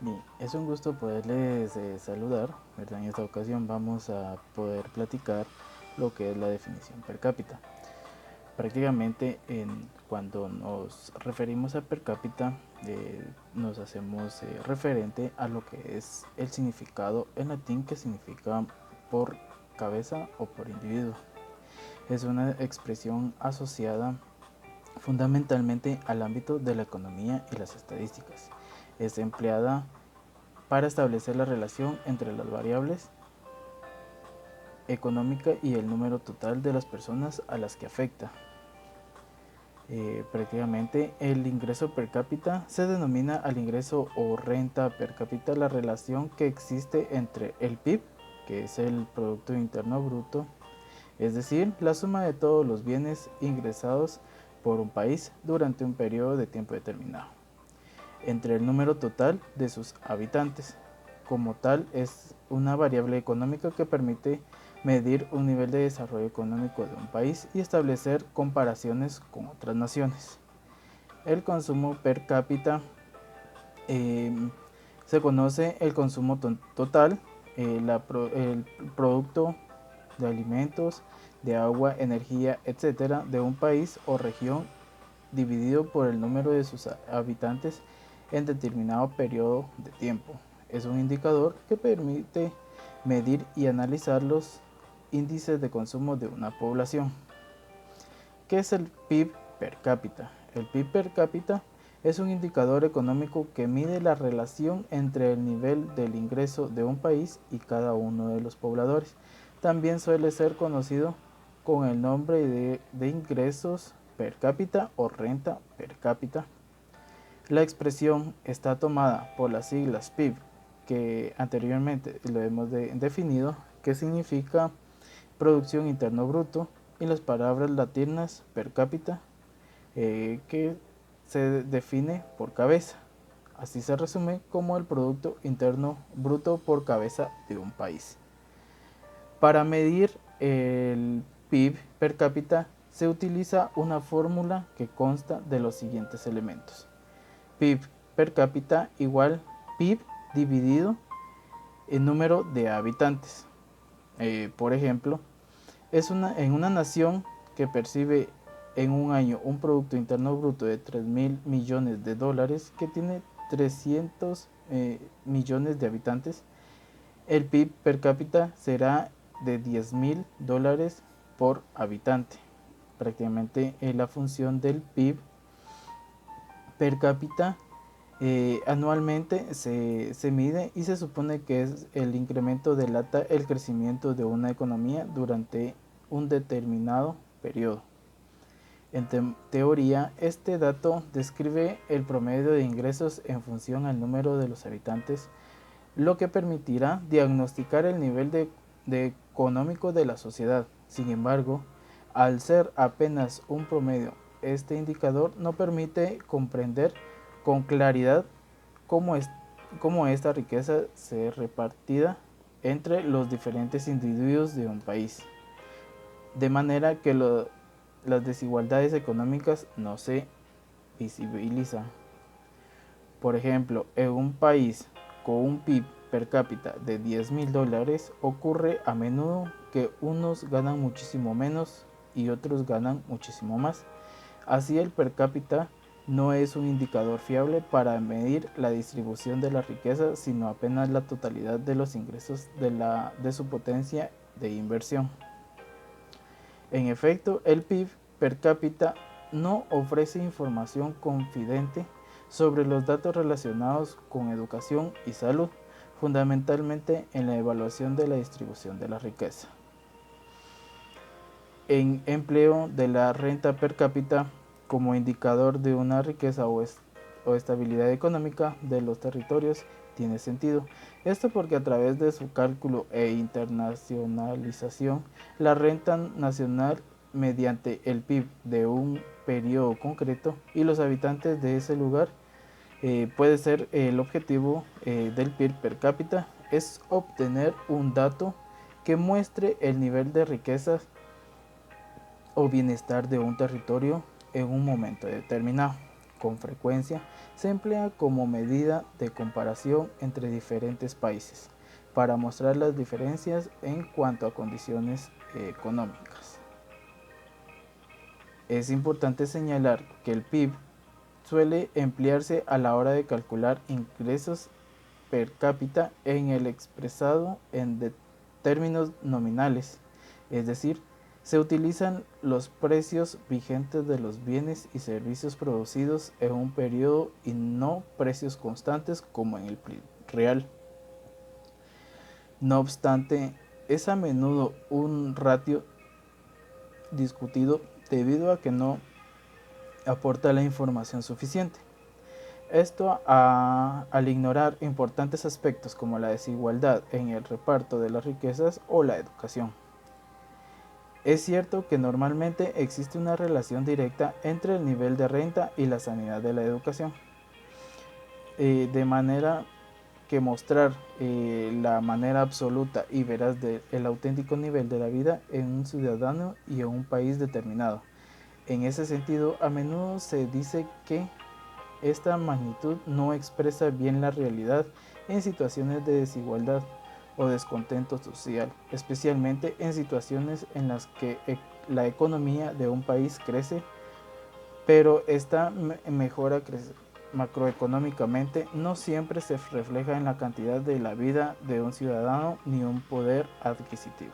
Bien, es un gusto poderles saludar, ¿verdad? En esta ocasión vamos a poder platicar lo que es la definición per cápita. Prácticamente cuando nos referimos a per cápita nos hacemos referente a lo que es el significado en latín que significa por cabeza o por individuo. Es una expresión asociada fundamentalmente al ámbito de la economía y las estadísticas. Es empleada para establecer la relación entre las variables económica y el número total de las personas a las que afecta. Prácticamente el ingreso per cápita se denomina al ingreso o renta per cápita la relación que existe entre el PIB, que es el Producto Interno Bruto, es decir, la suma de todos los bienes ingresados por un país durante un periodo de tiempo determinado, entre el número total de sus habitantes. Como tal, es una variable económica que permite medir un nivel de desarrollo económico de un país y establecer comparaciones con otras naciones. El consumo per cápita eh, se conoce el consumo total, el producto de alimentos, de agua, energía, etcétera, de un país o región dividido por el número de sus habitantes en determinado periodo de tiempo. Es un indicador que permite medir y analizar los índices de consumo de una población. ¿Qué es el PIB per cápita? El PIB per cápita es un indicador económico que mide la relación entre el nivel del ingreso de un país y cada uno de los pobladores. También suele ser conocido con el nombre de ingresos per cápita o renta per cápita. La expresión está tomada por las siglas PIB, que anteriormente lo hemos definido, que significa Producción Interno Bruto, y las palabras latinas per cápita, que se define por cabeza. Así se resume como el Producto Interno Bruto por cabeza de un país. Para medir el PIB per cápita se utiliza una fórmula que consta de los siguientes elementos. PIB per cápita igual PIB dividido en número de habitantes. Por ejemplo, en una nación que percibe en un año un Producto Interno Bruto de 3.000 millones de dólares, que tiene 300 millones de habitantes, el PIB per cápita será de 10.000 dólares por habitante. Prácticamente la función del PIB per cápita anualmente se mide y se supone que es el incremento delata el crecimiento de una economía durante un determinado periodo. En teoría, este dato describe el promedio de ingresos en función al número de los habitantes, lo que permitirá diagnosticar el nivel de económico de la sociedad. Sin embargo, al ser apenas un promedio, este indicador no permite comprender con claridad cómo, cómo esta riqueza se es repartida entre los diferentes individuos de un país, de manera que las desigualdades económicas no se visibilizan. Por ejemplo, en un país con un PIB per cápita de 10.000 dólares ocurre a menudo que unos ganan muchísimo menos y otros ganan muchísimo más. Así el per cápita no es un indicador fiable para medir la distribución de la riqueza, sino apenas la totalidad de los ingresos de su potencia de inversión. En efecto, el PIB per cápita no ofrece información confidente sobre los datos relacionados con educación y salud, fundamentalmente en la evaluación de la distribución de la riqueza. En empleo de la renta per cápita como indicador de una riqueza o estabilidad económica de los territorios tiene sentido. Esto porque a través de su cálculo e internacionalización, la renta nacional mediante el PIB de un periodo concreto y los habitantes de ese lugar puede ser el objetivo del PIB per cápita es obtener un dato que muestre el nivel de riquezas o bienestar de un territorio en un momento determinado. con frecuencia se emplea como medida de comparación entre diferentes países para mostrar las diferencias en cuanto a condiciones económicas. Es importante señalar que el PIB suele emplearse a la hora de calcular ingresos per cápita en el expresado en términos nominales, es decir, se utilizan los precios vigentes de los bienes y servicios producidos en un periodo y no precios constantes como en el PIB real. No obstante, es a menudo un ratio discutido debido a que no aporta la información suficiente. Esto al ignorar importantes aspectos como la desigualdad en el reparto de las riquezas o la educación. Es cierto que normalmente existe una relación directa entre el nivel de renta y la sanidad de la educación, de manera que mostrar la manera absoluta y veraz del auténtico nivel de la vida en un ciudadano y en un país determinado. En ese sentido, a menudo se dice que esta magnitud no expresa bien la realidad en situaciones de desigualdad o descontento social, especialmente en situaciones en las que la economía de un país crece, pero esta mejora macroeconómicamente no siempre se refleja en la cantidad de la vida de un ciudadano ni un poder adquisitivo.